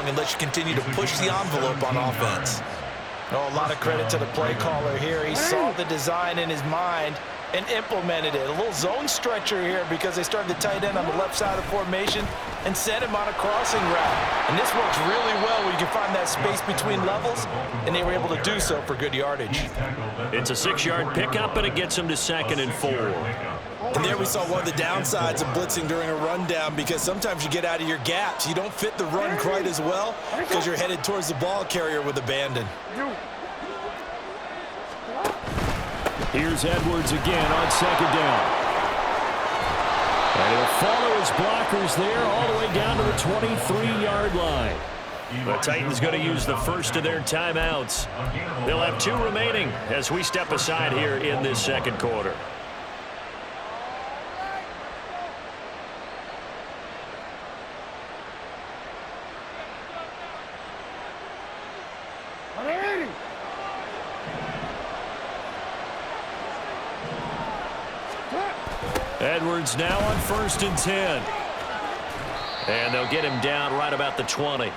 long and let you continue to push the envelope on offense. Oh, a lot of credit to the play caller here. He saw the design in his mind and implemented it. A little zone stretcher here because they started the tight end on the left side of the formation and sent him on a crossing route. And this works really well where you can find that space between levels, and they were able to do so for good yardage. It's a 6-yard pickup, and it gets him to 2nd and 4. And there we saw one of the downsides of blitzing during a rundown, because sometimes you get out of your gaps. You don't fit the run quite as well because you're headed towards the ball carrier with abandon. Here's Edwards again on 2nd down. And he'll follow his blockers there all the way down to the 23-yard line. The Titans going to use the first of their timeouts. They'll have 2 remaining as we step aside here in this 2nd quarter. Edwards now on 1st and 10. And they'll get him down right about the 20.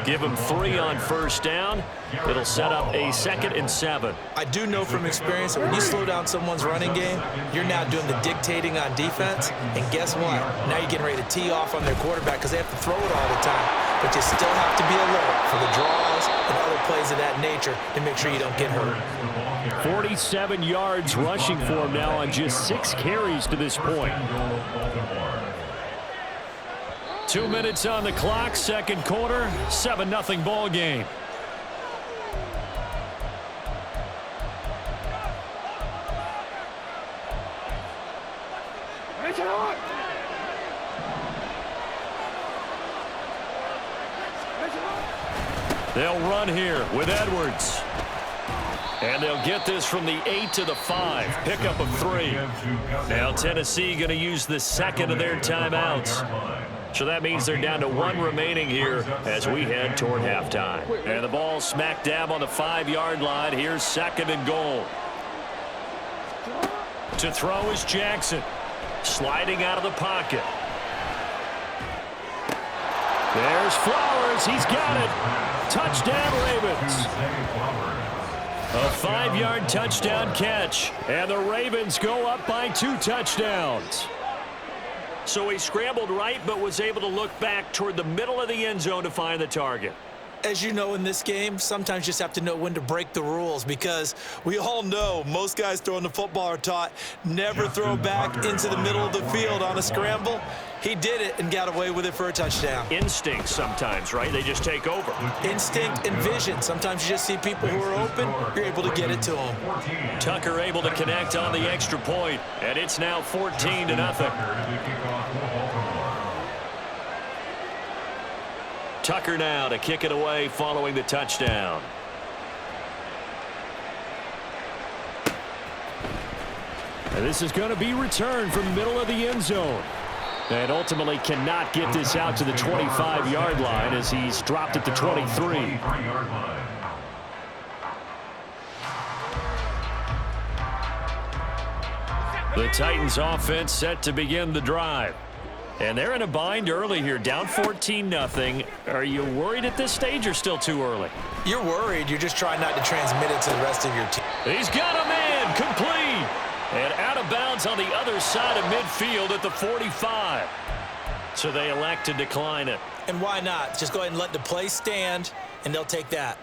Give him 3 on 1st down. It'll set up a 2nd and 7. I do know from experience that when you slow down someone's running game, you're now doing the dictating on defense. And guess what? Now you're getting ready to tee off on their quarterback because they have to throw it all the time. But you still have to be alert for the draws and other plays of that nature to make sure you don't get hurt. 47 yards rushing for him now on just 6 carries to this point. 2 minutes on the clock, 2nd quarter, 7-0 ball game. They'll run here with Edwards. And they'll get this from the 8 to the 5. Pickup of 3. Now Tennessee going to use the 2nd of their timeouts. So that means they're down to 1 remaining here as we head toward halftime. And the ball smack dab on the 5-yard line. Here's 2nd and goal. To throw is Jackson. Sliding out of the pocket. There's Flowers. He's got it. Touchdown, Ravens. A 5-yard touchdown catch. And the Ravens go up by 2 touchdowns. So he scrambled right, but was able to look back toward the middle of the end zone to find the target. As you know, in this game, sometimes you just have to know when to break the rules, because we all know most guys throwing the football are taught never throw back into the middle of the field on a scramble. He did it and got away with it for a touchdown. Instinct sometimes, right? They just take over. Instinct and vision. Sometimes you just see people who are open, you're able to get it to them. Tucker able to connect on the extra point, and it's now 14-0. Tucker now to kick it away following the touchdown. And this is going to be returned from the middle of the end zone. And ultimately cannot get this out to the 25-yard line as he's dropped at the 23. The Titans offense set to begin the drive. And they're in a bind early here, down 14-0. Are you worried at this stage or still too early? You're worried. You're just trying not to transmit it to the rest of your team. He's got a man, complete. And out of bounds on the other side of midfield at the 45. So they elect to decline it. And why not? Just go ahead and let the play stand, and they'll take that.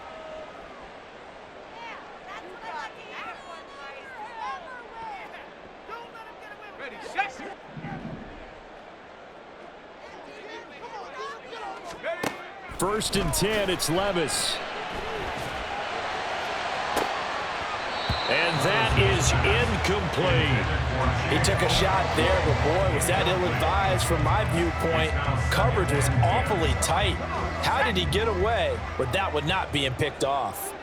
First and 10, it's Levis. And that is incomplete. He took a shot there, but boy, was that ill-advised from my viewpoint. Coverage was awfully tight. How did he get away with that one not being picked off?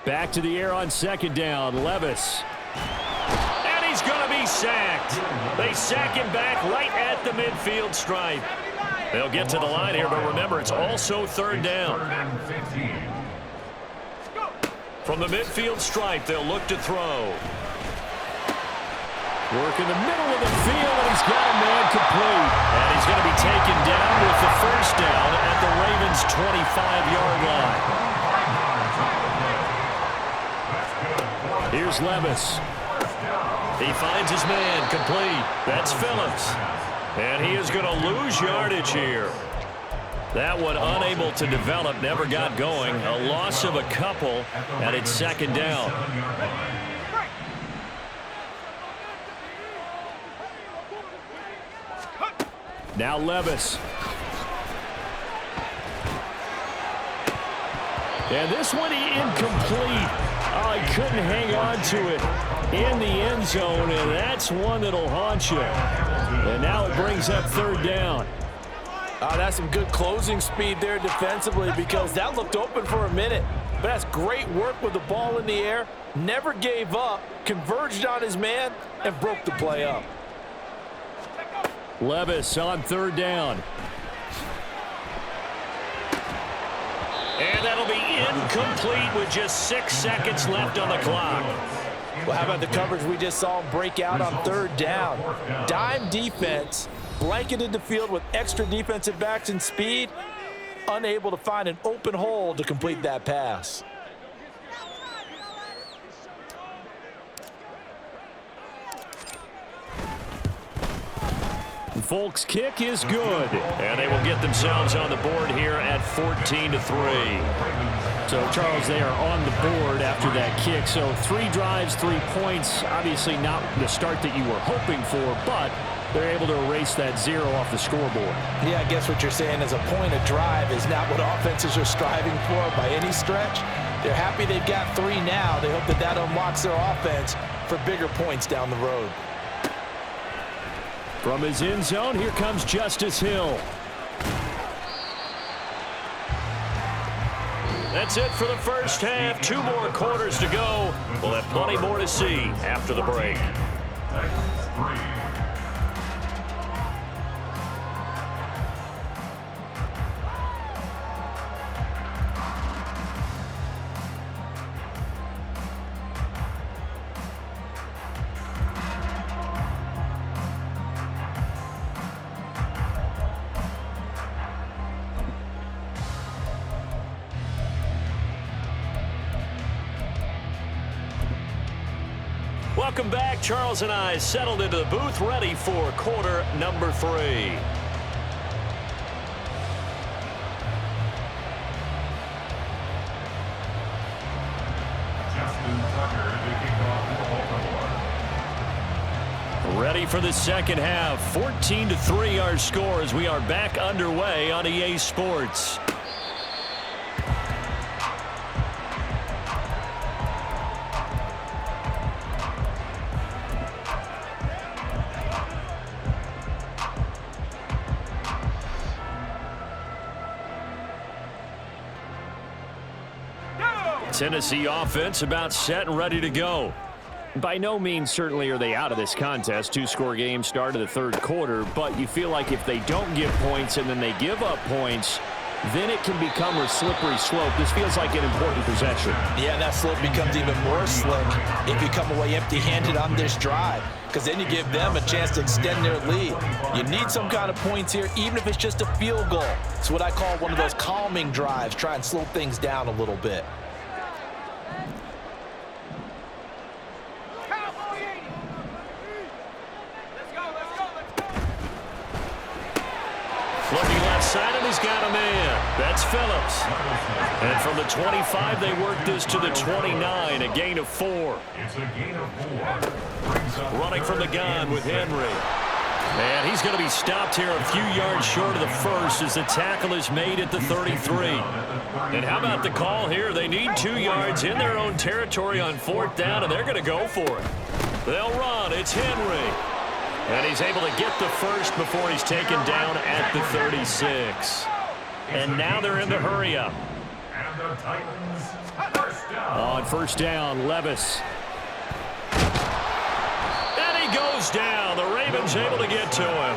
Back to the air on 2nd down, Levis. And he's going to be sacked. They sack him back right at the midfield stripe. They'll get to the line here, but remember, it's also 3rd down. From the midfield stripe, they'll look to throw. Work in the middle of the field, and he's got a man complete. And he's going to be taken down with the 1st down. 5-yard line. Here's Levis. He finds his man, complete. That's Phillips. And he is going to lose yardage here. That one unable to develop, never got going. A loss of a couple, and it's second down. Now Levis. And this one incomplete. Oh, he couldn't hang on to it in the end zone, and that's one that'll haunt you. And now it brings up third down. Oh, that's some good closing speed there defensively, because that looked open for a minute. But that's great work with the ball in the air. Never gave up, converged on his man, and broke the play up. Levis on third down. And that'll be incomplete with just 6 seconds left on the clock. Well, how about the coverage we just saw him break out on third down? Dime defense, blanketed the field with extra defensive backs and speed, unable to find an open hole to complete that pass. Folks' kick is good, and they will get themselves on the board here at 14-3. So, Charles, they are on the board after that kick. So 3 drives, 3 points. Obviously not the start that you were hoping for, but they're able to erase that 0 off the scoreboard. Yeah, I guess what you're saying is a point of drive is not what offenses are striving for by any stretch. They're happy they've got 3 now. They hope that that unlocks their offense for bigger points down the road. From his end zone, here comes Justice Hill. That's it for the first half. 2 more quarters to go. We'll have plenty more to see after the break. Welcome back. Charles and I settled into the booth, ready for quarter number 3. Ready for the second half. 14-3 our score as we are back underway on EA Sports. Tennessee offense about set and ready to go. By no means certainly are they out of this contest. 2-score game start of the third quarter, but you feel like if they don't get points and then they give up points, then it can become a slippery slope. This feels like an important possession. Yeah, that slope becomes even more slick if you come away empty-handed on this drive, because then you give them a chance to extend their lead. You need some kind of points here, even if it's just a field goal. It's what I call one of those calming drives. Try and slow things down a little bit. Looking left side, and he's got a man. That's Phillips. And from the 25, they work this to the 29, a gain of 4. It's a gain of 4. Running from the gun with Henry. And he's going to be stopped here a few yards short of the first as the tackle is made at the 33. And how about the call here? They need 2 yards in their own territory on 4th down, and they're going to go for it. They'll run. It's Henry. And he's able to get the first before he's taken down at the 36. And now they're in the hurry-up. And the Titans, first down. On first down, Levis. And he goes down. The Ravens able to get to him.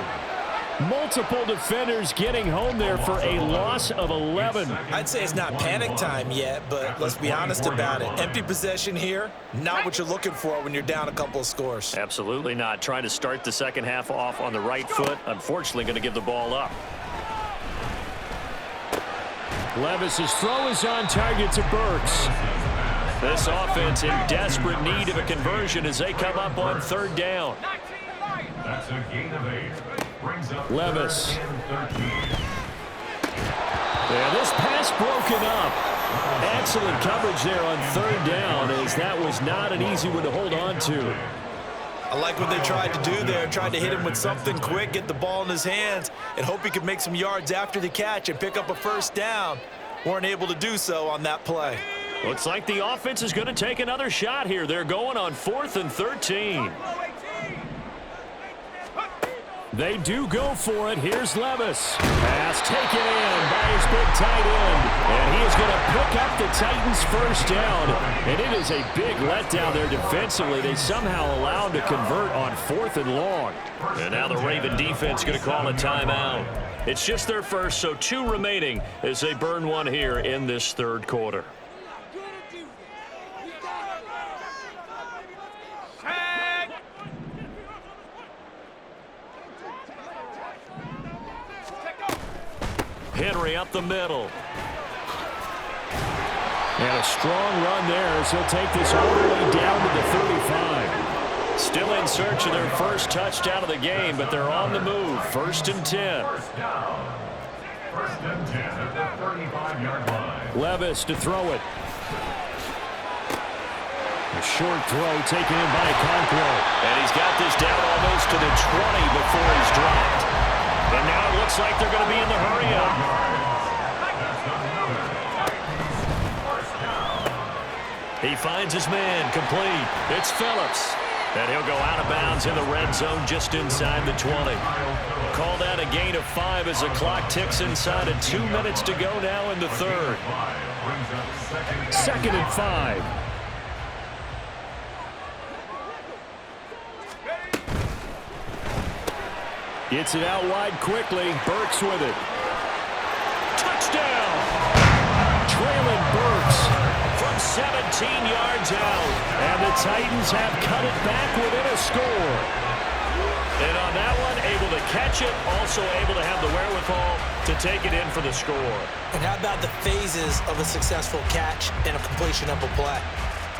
Multiple defenders getting home there for a loss of 11. I'd say it's not panic time yet, but let's be honest about it. Empty possession here, not what you're looking for when you're down a couple of scores. Absolutely not. Trying to start the second half off on the right foot. Unfortunately, going to give the ball up. Levis's throw is on target to Burks. This offense in desperate need of a conversion as they come up on third down. That's a gain of 8. Brings up Levis. 3rd and 13. Yeah, this pass broken up. Excellent coverage there on third down, as that was not an easy one to hold on to. I like what they tried to do there. Tried to hit him with something quick, get the ball in his hands, and hope he could make some yards after the catch and pick up a first down. Weren't able to do so on that play. Looks like the offense is going to take another shot here. They're going on 4th and 13. They do go for it. Here's Levis. Pass taken in by his big tight end. And he is going to pick up the Titans' first down. And it is a big letdown there defensively. They somehow allowed to convert on 4th and long. And now the Raven defense going to call a timeout. It's just their first, so 2 remaining as they burn one here in this third quarter. Henry up the middle. And a strong run there as he'll take this all the way down to the 35. Still in search of their first touchdown of the game, but they're on the move. 1st and 10. First down. 1st and 10 at the 35-yard line. Levis to throw it. A short throw taken in by Conquo. And he's got this down almost to the 20 before he's dropped. And now it looks like they're going to be in the hurry-up. He finds his man, complete. It's Phillips. And he'll go out of bounds in the red zone just inside the 20. Call that a gain of 5 as the clock ticks inside of 2 minutes to go now in the third. 2nd and 5. Gets it out wide quickly. Burks with it. Touchdown! Traylon Burks From 17 yards out. And the Titans have cut it back within a score. And on that one, able to catch it, also able to have the wherewithal to take it in for the score. And how about the phases of a successful catch and a completion of a play?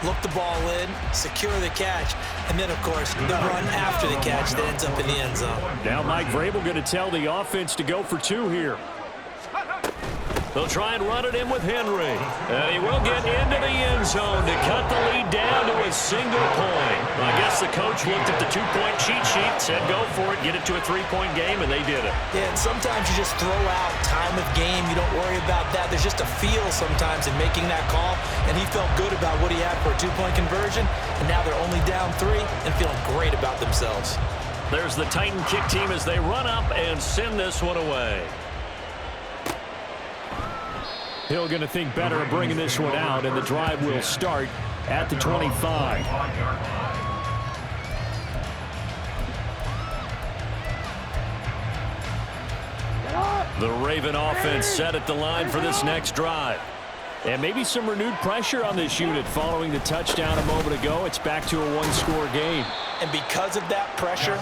Look the ball in, secure the catch, and then, of course, the run after the catch that ends up in the end zone. Now Mike Vrabel going to tell the offense to go for 2 here. They'll try and run it in with Henry. And he will get into the end zone to cut the lead down to a single point. I guess the coach looked at the 2-point cheat sheet, said go for it, get it to a 3-point game, and they did it. Yeah, and sometimes you just throw out time of game. You don't worry about that. There's just a feel sometimes in making that call, and he felt good about what he had for a 2-point conversion, and now they're only down 3 and feeling great about themselves. There's the Titan kick team as they run up and send this one away. Hill going to think better of bringing this one out, and the drive will start at the 25. The Raven offense set at the line for this next drive. And maybe some renewed pressure on this unit following the touchdown a moment ago. It's back to a 1-score game. And because of that pressure,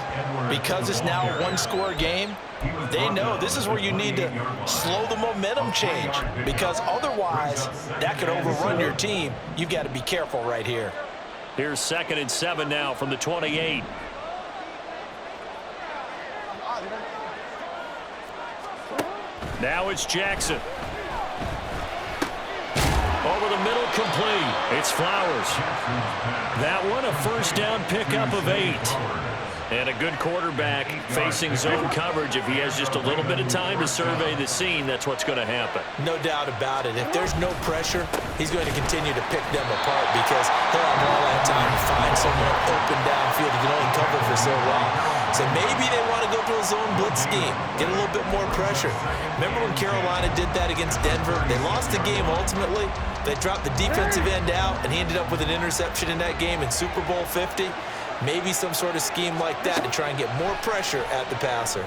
because it's now a 1-score game, they know this is where you need to slow the momentum change, because otherwise that could overrun your team. You've got to be careful right here. Here's 2nd and 7 now from the 28. Now it's Jackson. Over the middle, complete. It's Flowers. That one, a first down pickup of 8. And a good quarterback facing zone coverage. If he has just a little bit of time to survey the scene, that's what's going to happen. No doubt about it. If there's no pressure, he's going to continue to pick them apart because he'll have all that time to find someone open downfield. He can only cover for so long. So maybe they want to go to a zone blitz scheme, get a little bit more pressure. Remember when Carolina did that against Denver? They lost the game ultimately. They dropped the defensive end out, and he ended up with an interception in that game in Super Bowl 50. Maybe some sort of scheme like that to try and get more pressure at the passer.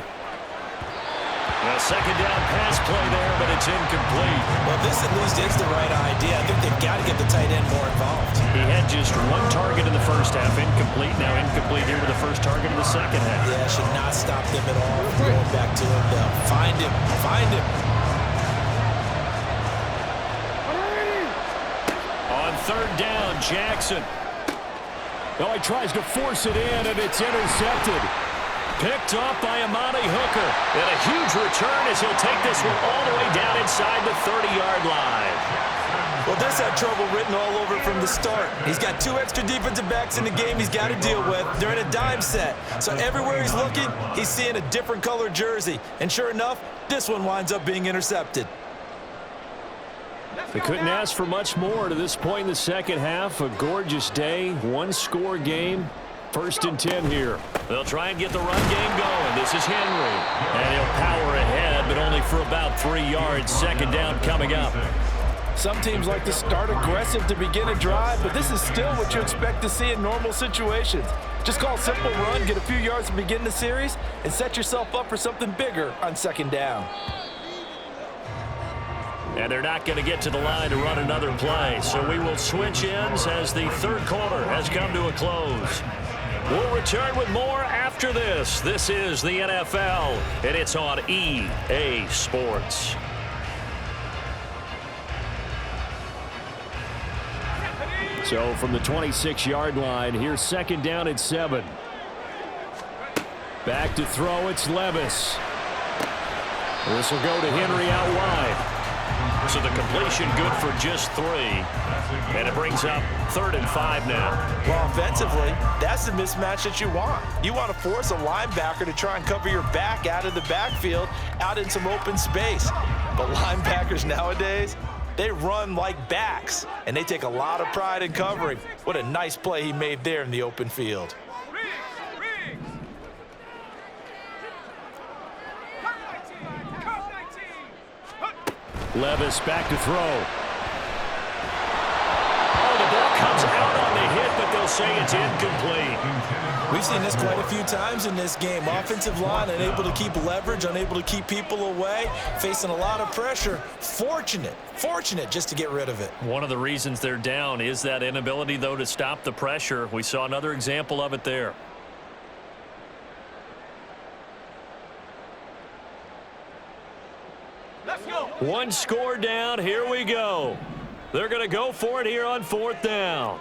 A second down pass play there, but it's incomplete. Well, this at least is the right idea. I think they've got to get the tight end more involved. He had just 1 target in the first half, incomplete. Now incomplete here with the first target in the second half. Yeah, should not stop them at all from going back to him. Find him. Find him. third down. Jackson. Oh, he tries to force it in, and it's intercepted. Picked off by Amani Hooker. And a huge return as he'll take this one all the way down inside the 30-yard line. Well, this had trouble written all over from the start. He's got 2 extra defensive backs in the game he's got to deal with. They're in a dime set. So everywhere he's looking, he's seeing a different color jersey. And sure enough, this one winds up being intercepted. They couldn't ask for much more to this point in the second half. A gorgeous day, one-score game. 1st and 10 here. They'll try and get the run game going. This is Henry. And he'll power ahead, but only for about 3 yards. Second down coming up. Some teams like to start aggressive to begin a drive, but this is still what you expect to see in normal situations. Just call a simple run, get a few yards to begin the series, and set yourself up for something bigger on second down. And they're not going to get to the line to run another play. So we will switch ends as the third quarter has come to a close. We'll return with more after this. This is the NFL, and it's on EA Sports. So from the 26-yard line, here's second down at 7. Back to throw, it's Levis. This will go to Henry out wide. So the completion good for just 3. And it brings up 3rd and 5 now. Well, offensively, that's the mismatch that you want. You want to force a linebacker to try and cover your back out of the backfield, out in some open space. But linebackers nowadays, they run like backs, and they take a lot of pride in covering. What a nice play he made there in the open field. Levis back to throw. Oh, the ball comes out on the hit, but they'll say it's incomplete. We've seen this quite a few times in this game. Offensive line unable to keep leverage, unable to keep people away, facing a lot of pressure. Fortunate just to get rid of it. One of the reasons they're down is that inability, though, to stop the pressure. We saw another example of it there. One score down. Here we go. They're going to go for it here on 4th down.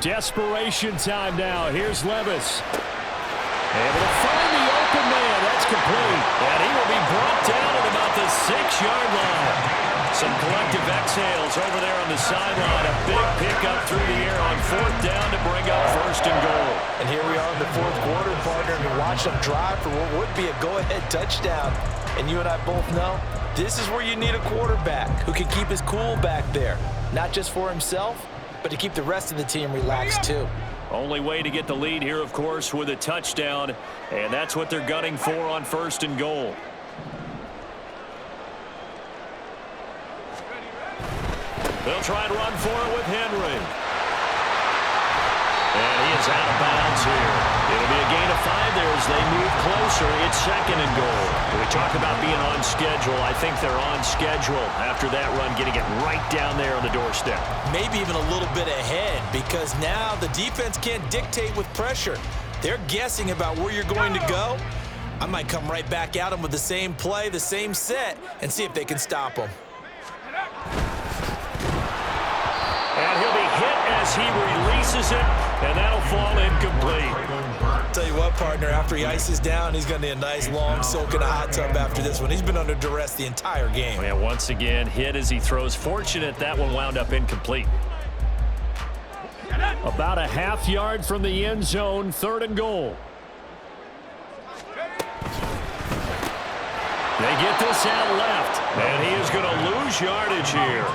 Desperation time now. Here's Levis. Able to find the open man. That's complete. And he will be brought down at about the 6-yard line. Some collective exhales over there on the sideline. A big pickup through the air on 4th down to bring up 1st and goal. And here we are in the 4th quarter, partner, and we watch them drive for what would be a go-ahead touchdown. And you and I both know this is where you need a quarterback who can keep his cool back there. Not just for himself, but to keep the rest of the team relaxed too. Only way to get the lead here, of course, with a touchdown. And that's what they're gunning for on 1st and goal. They'll try and run for it with Henry. And he is out of bounds here. It'll be a gain of 5 there as they move closer. It's 2nd and goal. When we talk about being on schedule, I think they're on schedule after that run, getting it right down there on the doorstep. Maybe even a little bit ahead, because now the defense can't dictate with pressure. They're guessing about where you're going to go. I might come right back at them with the same play, the same set, and see if they can stop them. And he'll be hit as he releases it, and that'll fall incomplete. Tell you what, partner, after he ices down, he's going to need a nice long soak in a hot tub after this one. He's been under duress the entire game. Yeah, once again, hit as he throws. Fortunate that one wound up incomplete. About a half yard from the end zone, 3rd and goal. They get this out left, and he is going to lose yardage here.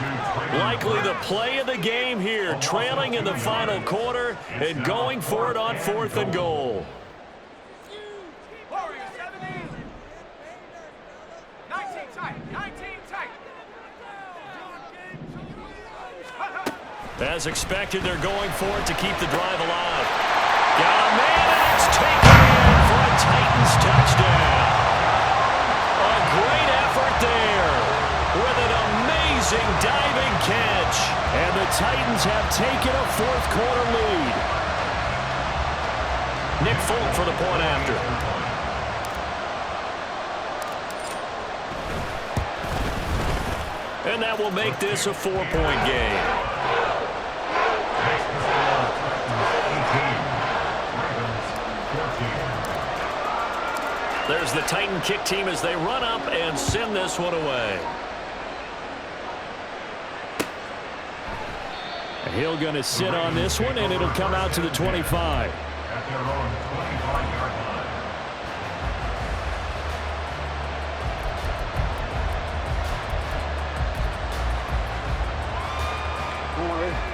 Likely the play of the game here, trailing in the final quarter and going for it on 4th and goal. As expected, they're going for it to keep the drive alive. Got a man, and it's taken in for a Titans touchdown. A great effort there with an amazing diving catch. And the Titans have taken a 4th quarter lead. Nick Folk for the point after. And that will make this a 4-point game. There's the Titan kick team as they run up and send this one away. Hill going to sit on this one, and it'll come out to the 25. At their own 25-yard line.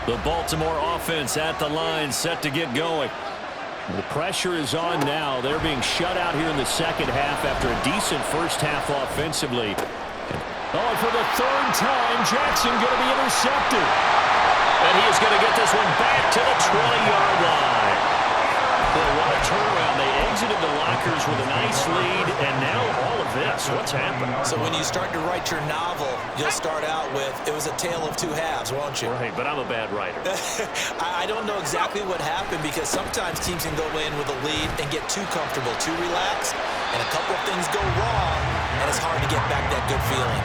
The Baltimore offense at the line, set to get going. The pressure is on now. They're being shut out here in the second half after a decent first half offensively. Oh, for the third time, Jackson going to be intercepted. And he is going to get this one back to the 20-yard line. Boy, what a turnaround. They exited the lockers with a nice lead, and now all of this. What's happened? So when you start to write your novel, you'll start out with, it was a tale of two halves, won't you? Right, but I'm a bad writer. I don't know exactly what happened because sometimes teams can go in with a lead and get too comfortable, too relaxed, and a couple of things go wrong, and it's hard to get back that good feeling.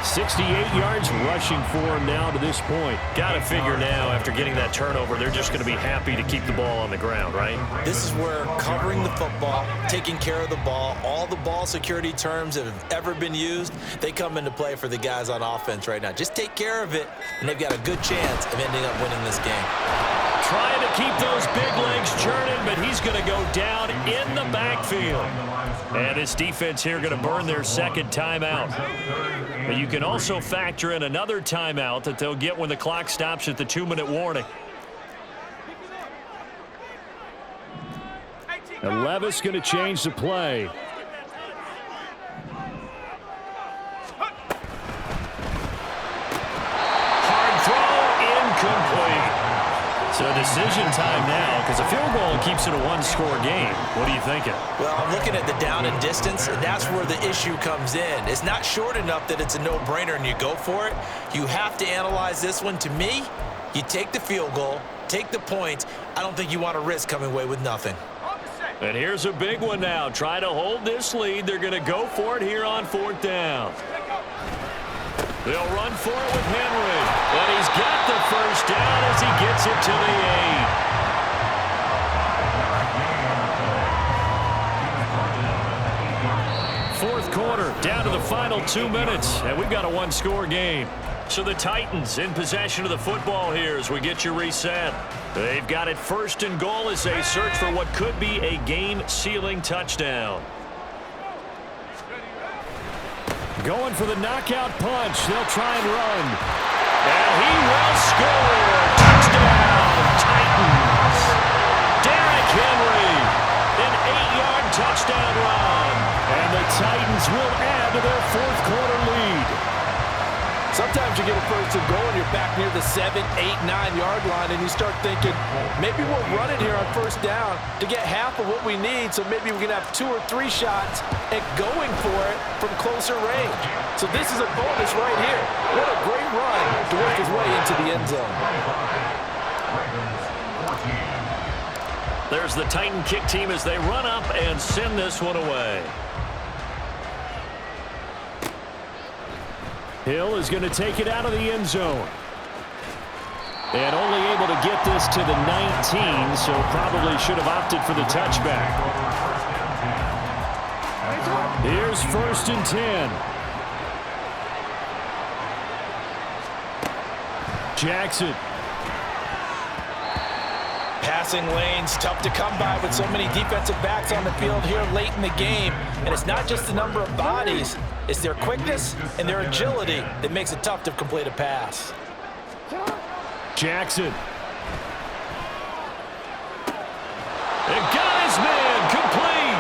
68 yards rushing for him now to this point. Got to figure now, after getting that turnover, they're just going to be happy to keep the ball on the ground, right? This is where covering the football, taking care of the ball, all the ball security terms that have ever been used, they come into play for the guys on offense right now. Just take care of it, and they've got a good chance of ending up winning this game. Trying to keep those big legs churning, but he's going to go down in the backfield. And his defense here going to burn their second timeout. But you can also factor in another timeout that they'll get when the clock stops at the 2-minute warning. And Levis going to change the play. Hard throw, incomplete. So decision time now, because a field goal keeps it a one-score game. What are you thinking? Well, I'm looking at the down and distance, and that's where the issue comes in. It's not short enough that it's a no-brainer and you go for it. You have to analyze this one. To me, you take the field goal, take the points. I don't think you want to risk coming away with nothing. And here's a big one now. Try to hold this lead. They're going to go for it here on 4th down. They'll run for it with Henry. And he's got the first down as he gets it to the 8. Fourth quarter, down to the final 2 minutes, and we've got a one-score game. So the Titans in possession of the football here as we get you reset. They've got it 1st and goal as they search for what could be a game-sealing touchdown. Going for the knockout punch. They'll try and run. And he will score. Touchdown, Titans. Derrick Henry, an 8-yard touchdown run. And the Titans will add to their fourth quarter lead. Sometimes you get a first and goal and you're back near the 7, 8, 9-yard line, and you start thinking, maybe we'll run it here on first down to get half of what we need, so maybe we can have 2 or 3 shots at going for it from closer range. So this is a bonus right here. What a great run to work his way into the end zone. There's the Titan kick team as they run up and send this one away. Hill is going to take it out of the end zone. And only able to get this to the 19, so probably should have opted for the touchback. Here's 1st and 10. Jackson. Passing lanes, tough to come by with so many defensive backs on the field here late in the game. And it's not just the number of bodies, it's their quickness and their agility that makes it tough to complete a pass. Jackson. And got his man complete.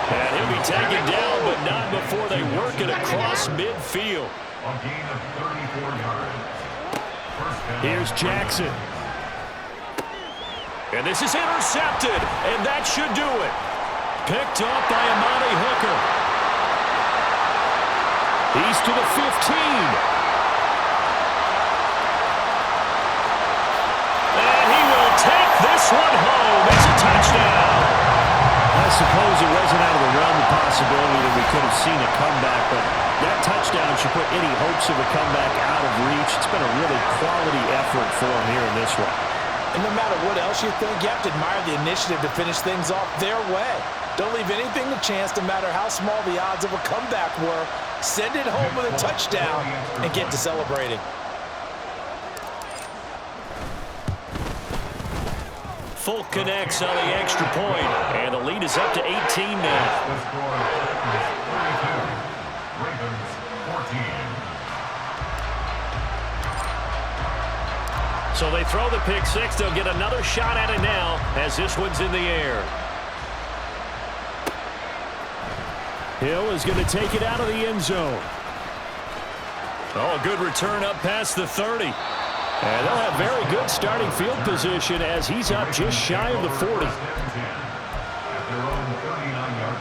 And he'll be taken down, but not before they work it across midfield. A gain of 34 yards. Here's Jackson. And this is intercepted, and that should do it. Picked up by Amani Hooker. He's to the 15. And he will take this one home. It's a touchdown. I suppose it wasn't out of the realm of possibility that we could have seen a comeback, but That touchdown should put any hopes of a comeback out of reach. It's been a really quality effort for them here in this one. And no matter what else you think, you have to admire the initiative to finish things off their way. Don't leave anything to chance, no matter how small the odds of a comeback were. Send it home with a touchdown and get to celebrating. Folk connects on the extra point, and the lead is up to 18 now. The score is 32. Ravens 14. So they throw the pick six. They'll get another shot at it now as this one's in the air. Hill is going to take it out of the end zone. Oh, good return up past the 30. And they'll have very good starting field position as he's up just shy of the 40. At their own 39-yard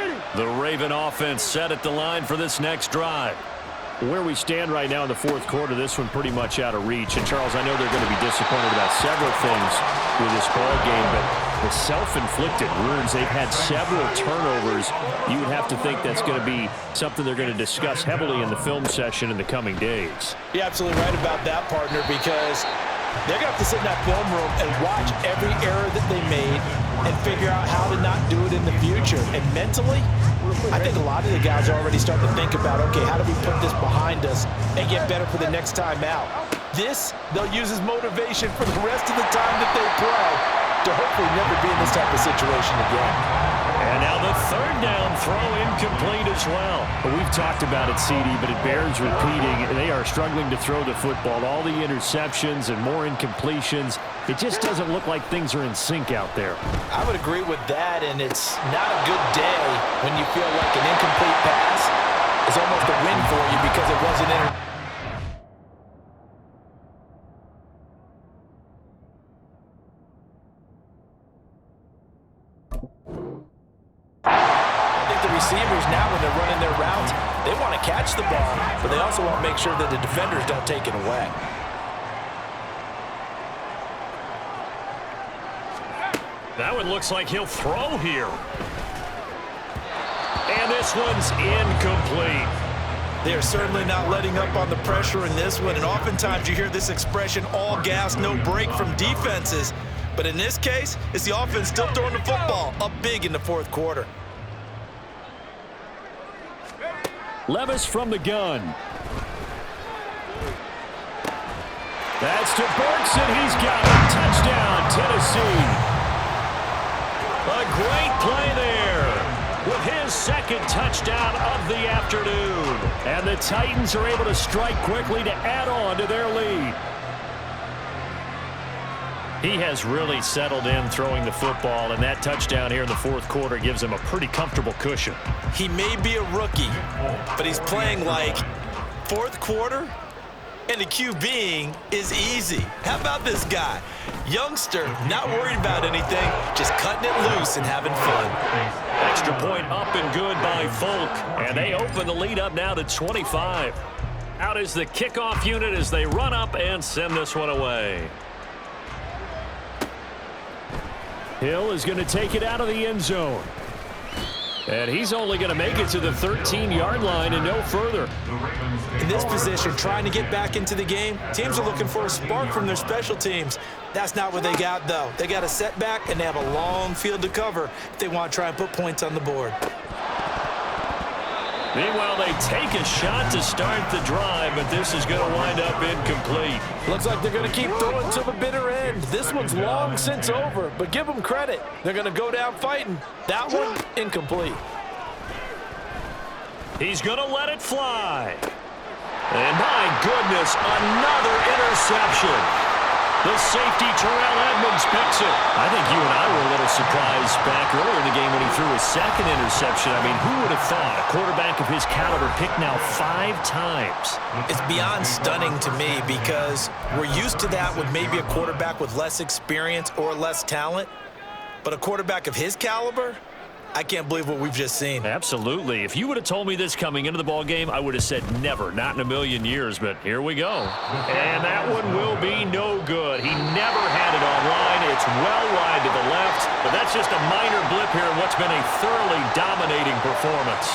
line. The Raven offense set at the line for this next drive. Where we stand right now in the fourth quarter, this one pretty much out of reach. And, Charles, I know they're going to be disappointed about several things with this ball game, but the self-inflicted wounds, they've had several turnovers. You would have to think that's going to be something they're going to discuss heavily in the film session in the coming days. You're absolutely right about that, partner, because they're going to have to sit in that film room and watch every error that they made and figure out how to not do it in the future. And mentally, I think a lot of the guys are already starting to think about, okay, how do we put this behind us and get better for the next time out? This, they'll use as motivation for the rest of the time that they play to hopefully never be in this type of situation again. And now the third down throw incomplete as well. Well, we've talked about it, CD, but it bears repeating. They are struggling to throw the football. All the interceptions and more incompletions. It just doesn't look like things are in sync out there. I would agree with that, and it's not a good day when you feel like an incomplete pass is almost a win for you because it wasn't receivers now, when they're running their routes, they want to catch the ball, but they also want to make sure that the defenders don't take it away. That one looks like he'll throw here. And this one's incomplete. They're certainly not letting up on the pressure in this one, and oftentimes you hear this expression, all gas, no break from defenses. But in this case, it's the offense still throwing the football up big in the fourth quarter. Levis from the gun. That's to Burks, and he's got a touchdown, Tennessee. A great play there with his second touchdown of the afternoon. And the Titans are able to strike quickly to add on to their lead. He has really settled in throwing the football, and that touchdown here in the fourth quarter gives him a pretty comfortable cushion. He may be a rookie, but he's playing like fourth quarter, and the QBing is easy. How about this guy? Youngster, not worried about anything, just cutting it loose and having fun. Extra point up and good by Folk, and they open the lead up now to 25. Out is the kickoff unit as they run up and send this one away. Hill is going to take it out of the end zone. And he's only going to make it to the 13-yard line and no further. In this position, trying to get back into the game, teams are looking for a spark from their special teams. That's not what they got, though. They got a setback, and they have a long field to cover if they want to try and put points on the board. Meanwhile, they take a shot to start the drive, but this is going to wind up incomplete. Looks like they're going to keep throwing to the bitter end. This one's long since over, but give them credit. They're going to go down fighting. That one, incomplete. He's going to let it fly. And my goodness, another interception. The safety, Terrell Edmonds, picks it. I think you and I were a little surprised back earlier in the game when he threw his second interception. I mean, who would have thought a quarterback of his caliber picked now 5 times? It's beyond stunning to me because we're used to that with maybe a quarterback with less experience or less talent. But a quarterback of his caliber, I can't believe what we've just seen. Absolutely. If you would have told me this coming into the ball game, I would have said never, not in a million years, but here we go. And that one will be no good. He never had it online. It's well wide to the left, but that's just a minor blip here in what's been a thoroughly dominating performance.